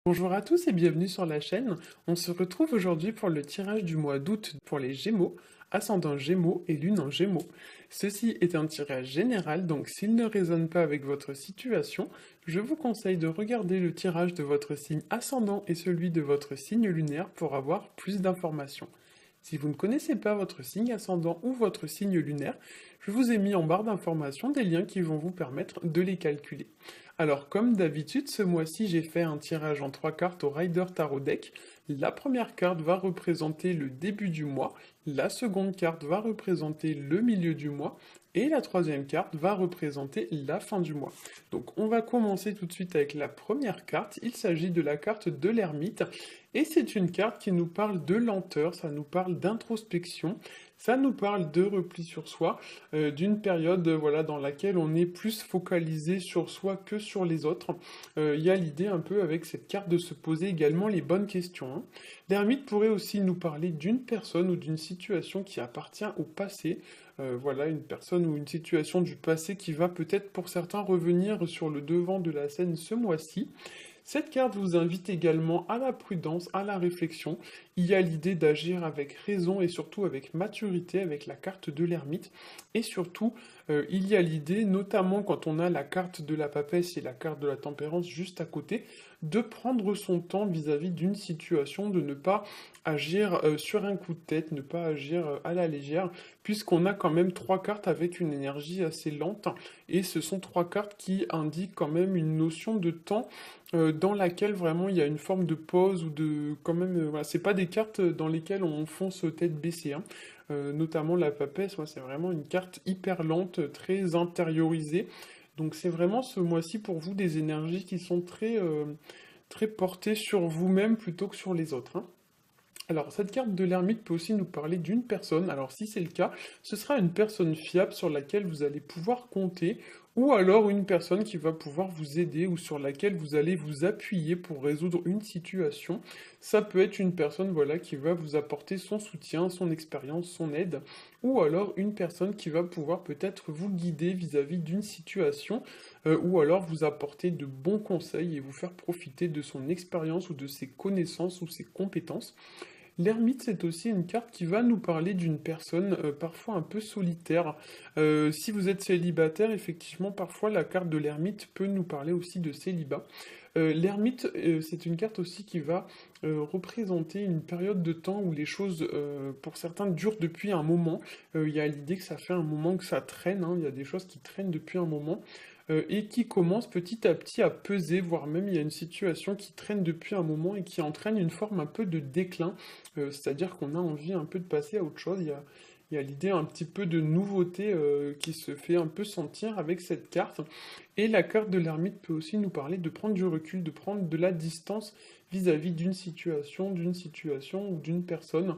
Bonjour à tous et bienvenue sur la chaîne. On se retrouve aujourd'hui pour le tirage du mois d'août pour les Gémeaux, ascendant Gémeaux et lune en Gémeaux. Ceci est un tirage général, donc s'il ne résonne pas avec votre situation, je vous conseille de regarder le tirage de votre signe ascendant et celui de votre signe lunaire pour avoir plus d'informations. Si vous ne connaissez pas votre signe ascendant ou votre signe lunaire, je vous ai mis en barre d'informations des liens qui vont vous permettre de les calculer. Alors comme d'habitude, ce mois-ci j'ai fait un tirage en 3 cartes au Rider Tarot Deck. La première carte va représenter le début du mois, la seconde carte va représenter le milieu du mois, et la troisième carte va représenter la fin du mois. Donc on va commencer tout de suite avec la première carte, il s'agit de la carte de l'ermite, et c'est une carte qui nous parle de lenteur, ça nous parle d'introspection, ça nous parle de repli sur soi, d'une période voilà, dans laquelle on est plus focalisé sur soi que sur les autres. Il y a l'idée un peu avec cette carte de se poser également les bonnes questions, hein. L'ermite pourrait aussi nous parler d'une personne ou d'une situation qui appartient au passé. Voilà, une personne ou une situation du passé qui va peut-être pour certains revenir sur le devant de la scène ce mois-ci. Cette carte vous invite également à la prudence, à la réflexion. Il y a l'idée d'agir avec raison et surtout avec maturité avec la carte de l'ermite. Et surtout, il y a l'idée, notamment quand on a la carte de la papesse et la carte de la tempérance juste à côté, de prendre son temps vis-à-vis d'une situation, de ne pas agir sur un coup de tête, ne pas agir à la légère, puisqu'on a quand même trois cartes avec une énergie assez lente, et ce sont trois cartes qui indiquent quand même une notion de temps dans laquelle vraiment il y a une forme de pause ou de quand même voilà, c'est pas des cartes dans lesquelles on fonce tête baissée, hein. Notamment la papesse, ouais, c'est vraiment une carte hyper lente, très intériorisée. Donc c'est vraiment ce mois-ci pour vous des énergies qui sont très portées sur vous-même plutôt que sur les autres, hein. Alors, cette carte de l'ermite peut aussi nous parler d'une personne. Alors, si c'est le cas, ce sera une personne fiable sur laquelle vous allez pouvoir compter, ou alors une personne qui va pouvoir vous aider ou sur laquelle vous allez vous appuyer pour résoudre une situation. Ça peut être une personne, voilà, qui va vous apporter son soutien, son expérience, son aide, ou alors une personne qui va pouvoir peut-être vous guider vis-à-vis d'une situation, ou alors vous apporter de bons conseils et vous faire profiter de son expérience ou de ses connaissances ou ses compétences. L'ermite, c'est aussi une carte qui va nous parler d'une personne parfois un peu solitaire. Si vous êtes célibataire, effectivement, parfois la carte de l'ermite peut nous parler aussi de célibat. L'ermite, c'est une carte aussi qui va représenter une période de temps où les choses, pour certains, durent depuis un moment. Il y a l'idée que ça fait un moment que ça traîne, hein, il y a des choses qui traînent depuis un moment. Et qui commence petit à petit à peser, voire même il y a une situation qui traîne depuis un moment et qui entraîne une forme un peu de déclin, c'est-à-dire qu'on a envie un peu de passer à autre chose, il y a l'idée un petit peu de nouveauté qui se fait un peu sentir avec cette carte, et la carte de l'ermite peut aussi nous parler de prendre du recul, de prendre de la distance vis-à-vis d'une situation ou d'une personne,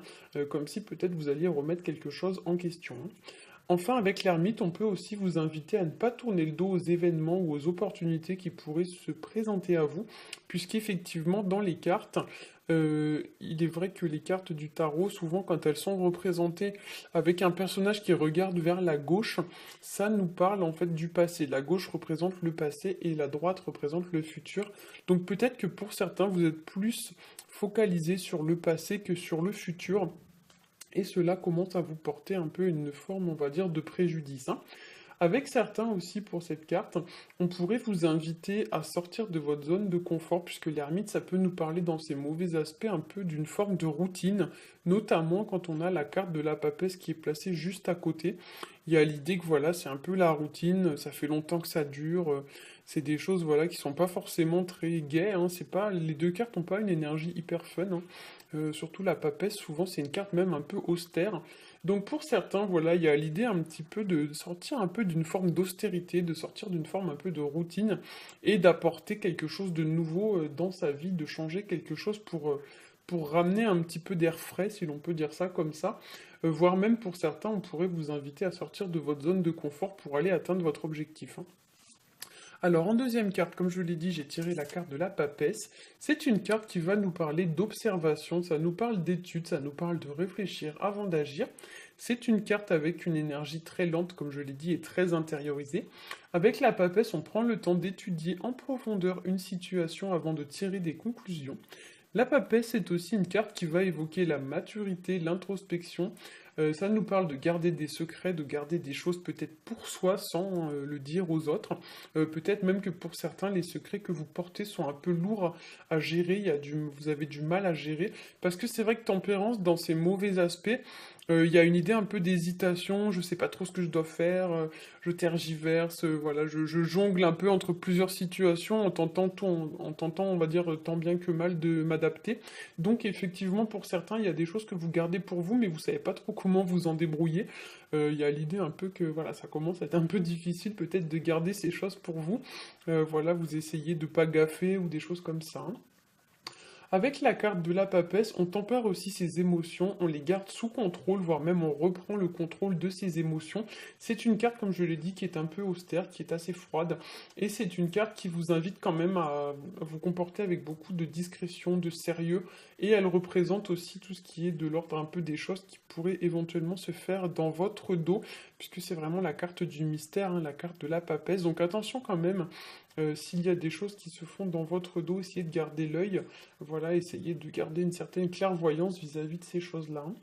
comme si peut-être vous alliez remettre quelque chose en question, hein. Enfin, avec l'ermite, on peut aussi vous inviter à ne pas tourner le dos aux événements ou aux opportunités qui pourraient se présenter à vous, puisqu'effectivement, dans les cartes, il est vrai que les cartes du tarot, souvent quand elles sont représentées avec un personnage qui regarde vers la gauche, ça nous parle en fait du passé. La gauche représente le passé et la droite représente le futur. Donc peut-être que pour certains, vous êtes plus focalisé sur le passé que sur le futur. Et cela commence à vous porter un peu une forme, on va dire, de préjudice, hein. Avec certains aussi pour cette carte, on pourrait vous inviter à sortir de votre zone de confort, puisque l'ermite, ça peut nous parler dans ses mauvais aspects un peu d'une forme de routine, notamment quand on a la carte de la papesse qui est placée juste à côté. Il y a l'idée que voilà, c'est un peu la routine, ça fait longtemps que ça dure, c'est des choses voilà qui sont pas forcément très gaies, hein, c'est pas, les deux cartes n'ont pas une énergie hyper fun, hein. Surtout la papesse, souvent c'est une carte même un peu austère. Donc pour certains, voilà, il y a l'idée un petit peu de sortir un peu d'une forme d'austérité, de sortir d'une forme un peu de routine et d'apporter quelque chose de nouveau dans sa vie, de changer quelque chose pour ramener un petit peu d'air frais, si l'on peut dire ça comme ça. Voire même pour certains, on pourrait vous inviter à sortir de votre zone de confort pour aller atteindre votre objectif, hein. Alors en deuxième carte, comme je l'ai dit, j'ai tiré la carte de la papesse. C'est une carte qui va nous parler d'observation, ça nous parle d'études, ça nous parle de réfléchir avant d'agir. C'est une carte avec une énergie très lente, comme je l'ai dit, et très intériorisée. Avec la papesse, on prend le temps d'étudier en profondeur une situation avant de tirer des conclusions. La papesse est aussi une carte qui va évoquer la maturité, l'introspection. Ça nous parle de garder des secrets, de garder des choses peut-être pour soi sans le dire aux autres. Peut-être même que pour certains, les secrets que vous portez sont un peu lourds à gérer, vous avez du mal à gérer. Parce que c'est vrai que tempérance, dans ses mauvais aspects, il y a une idée un peu d'hésitation, je sais pas trop ce que je dois faire, je tergiverse, voilà, je jongle un peu entre plusieurs situations en tentant, on va dire, tant bien que mal de m'adapter. Donc effectivement, pour certains, il y a des choses que vous gardez pour vous, mais vous savez pas trop comment vous en débrouiller. Il y a l'idée un peu que voilà, ça commence à être un peu difficile peut-être de garder ces choses pour vous. Voilà, vous essayez de pas gaffer ou des choses comme ça, hein. Avec la carte de la papesse, on tempère aussi ses émotions, on les garde sous contrôle, voire même on reprend le contrôle de ses émotions. C'est une carte, comme je l'ai dit, qui est un peu austère, qui est assez froide, et c'est une carte qui vous invite quand même à vous comporter avec beaucoup de discrétion, de sérieux, et elle représente aussi tout ce qui est de l'ordre un peu des choses qui pourraient éventuellement se faire dans votre dos, puisque c'est vraiment la carte du mystère, hein, la carte de la papesse. Donc attention quand même, s'il y a des choses qui se font dans votre dos, essayez de garder l'œil. Voilà, essayez de garder une certaine clairvoyance vis-à-vis de ces choses-là, hein.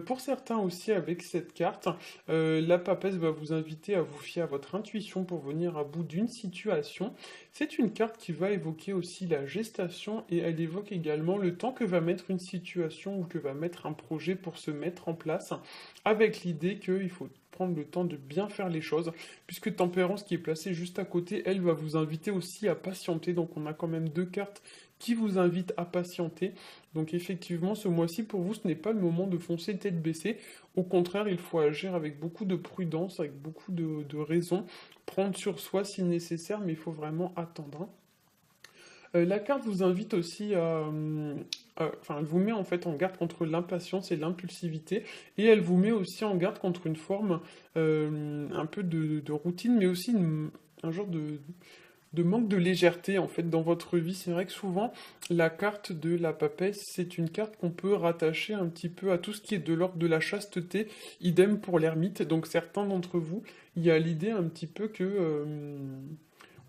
Pour certains aussi, avec cette carte, la papesse va vous inviter à vous fier à votre intuition pour venir à bout d'une situation. C'est une carte qui va évoquer aussi la gestation et elle évoque également le temps que va mettre une situation ou que va mettre un projet pour se mettre en place, avec l'idée qu'il faut prendre le temps de bien faire les choses, puisque Tempérance qui est placée juste à côté, elle va vous inviter aussi à patienter, donc on a quand même deux cartes qui vous invitent à patienter. Donc effectivement, ce mois-ci, pour vous, ce n'est pas le moment de foncer tête baissée. Au contraire, il faut agir avec beaucoup de prudence, avec beaucoup de raison, prendre sur soi si nécessaire, mais il faut vraiment attendre, hein. La carte vous invite aussi enfin, elle vous met en fait en garde contre l'impatience et l'impulsivité, et elle vous met aussi en garde contre une forme un peu de routine, mais aussi un genre de manque de légèreté en fait dans votre vie. C'est vrai que souvent la carte de la papesse, c'est une carte qu'on peut rattacher un petit peu à tout ce qui est de l'ordre de la chasteté, idem pour l'ermite. Donc certains d'entre vous, il y a l'idée un petit peu que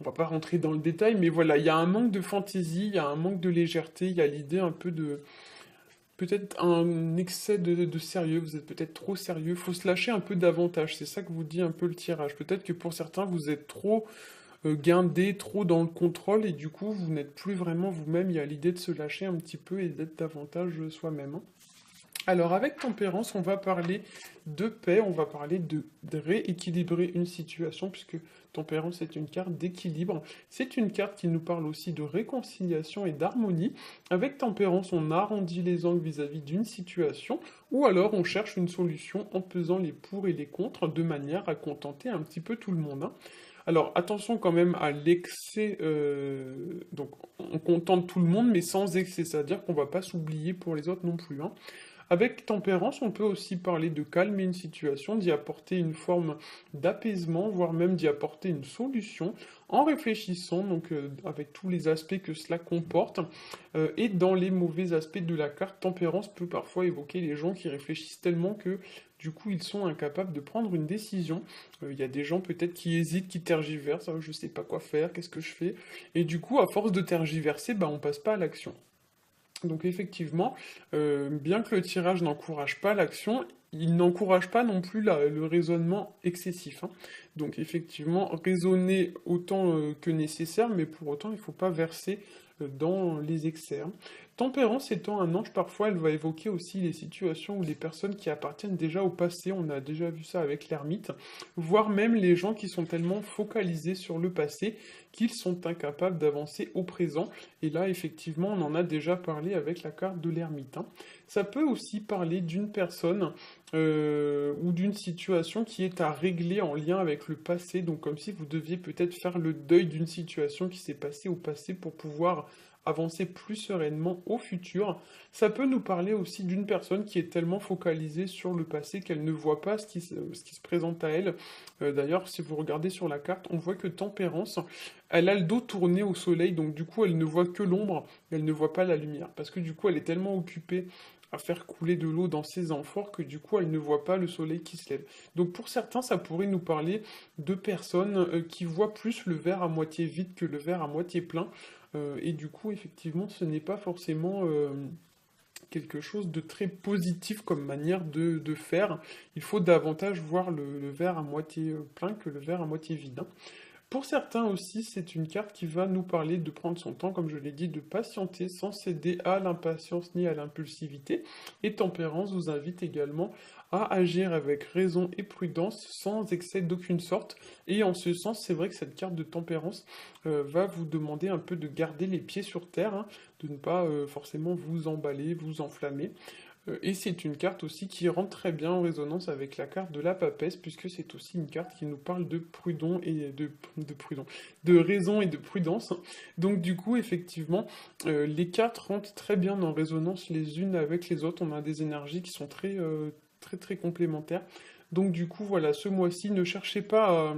on va pas rentrer dans le détail, mais voilà, il y a un manque de fantaisie, il y a un manque de légèreté, il y a l'idée un peu de peut-être un excès de sérieux, vous êtes peut-être trop sérieux, faut se lâcher un peu davantage, c'est ça que vous dit un peu le tirage. Peut-être que pour certains, vous êtes trop guindé, trop dans le contrôle, et du coup, vous n'êtes plus vraiment vous-même, il y a l'idée de se lâcher un petit peu et d'être davantage soi-même, hein. Alors avec tempérance, on va parler de paix, on va parler de rééquilibrer une situation, puisque tempérance est une carte d'équilibre. C'est une carte qui nous parle aussi de réconciliation et d'harmonie. Avec tempérance, on arrondit les angles vis-à-vis d'une situation, ou alors on cherche une solution en pesant les pour et les contre, de manière à contenter un petit peu tout le monde, hein. Alors attention quand même à l'excès, donc on contente tout le monde, mais sans excès, c'est-à-dire qu'on ne va pas s'oublier pour les autres non plus, hein. Avec tempérance, on peut aussi parler de calmer une situation, d'y apporter une forme d'apaisement, voire même d'y apporter une solution, en réfléchissant donc avec tous les aspects que cela comporte. Et dans les mauvais aspects de la carte, tempérance peut parfois évoquer les gens qui réfléchissent tellement que du coup ils sont incapables de prendre une décision. Il y a des gens peut-être qui hésitent, qui tergiversent, je sais pas quoi faire, qu'est-ce que je fais? Et du coup, à force de tergiverser, bah, on passe pas à l'action. Donc effectivement, bien que le tirage n'encourage pas l'action, il n'encourage pas non plus le raisonnement excessif, hein. Donc effectivement, raisonner autant que nécessaire, mais pour autant, il ne faut pas verser dans les excès, hein. Tempérance étant un ange, parfois elle va évoquer aussi les situations où les personnes qui appartiennent déjà au passé, on a déjà vu ça avec l'ermite, voire même les gens qui sont tellement focalisés sur le passé qu'ils sont incapables d'avancer au présent. Et là, effectivement, on en a déjà parlé avec la carte de l'ermite, hein. Ça peut aussi parler d'une personne ou d'une situation qui est à régler en lien avec le passé, donc comme si vous deviez peut-être faire le deuil d'une situation qui s'est passée au passé pour pouvoir avancer plus sereinement au futur. Ça peut nous parler aussi d'une personne qui est tellement focalisée sur le passé qu'elle ne voit pas ce qui se présente à elle. D'ailleurs, si vous regardez sur la carte, on voit que Tempérance, elle a le dos tourné au soleil, donc du coup, elle ne voit que l'ombre, elle ne voit pas la lumière. Parce que du coup, elle est tellement occupée à faire couler de l'eau dans ses amphores que du coup, elle ne voit pas le soleil qui se lève. Donc pour certains, ça pourrait nous parler de personnes qui voient plus le verre à moitié vide que le verre à moitié plein. Et du coup, effectivement, ce n'est pas forcément quelque chose de très positif comme manière de faire. Il faut davantage voir le verre à moitié plein que le verre à moitié vide, hein. Pour certains aussi, c'est une carte qui va nous parler de prendre son temps, comme je l'ai dit, de patienter sans céder à l'impatience ni à l'impulsivité. Et Tempérance vous invite également à agir avec raison et prudence, sans excès d'aucune sorte. Et en ce sens, c'est vrai que cette carte de Tempérance va vous demander un peu de garder les pieds sur terre, hein, de ne pas forcément vous emballer, vous enflammer. Et c'est une carte aussi qui rentre très bien en résonance avec la carte de la papesse, puisque c'est aussi une carte qui nous parle de prudent et de raison et de prudence. Donc du coup, effectivement, les cartes rentrent très bien en résonance les unes avec les autres. On a des énergies qui sont très complémentaires. Donc du coup, voilà, ce mois-ci, ne cherchez pas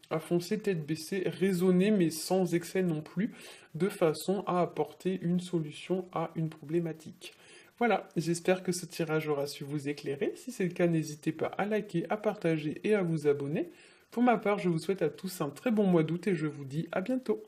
à foncer tête baissée, raisonnez, mais sans excès non plus, de façon à apporter une solution à une problématique. Voilà, j'espère que ce tirage aura su vous éclairer. Si c'est le cas, n'hésitez pas à liker, à partager et à vous abonner. Pour ma part, je vous souhaite à tous un très bon mois d'août et je vous dis à bientôt.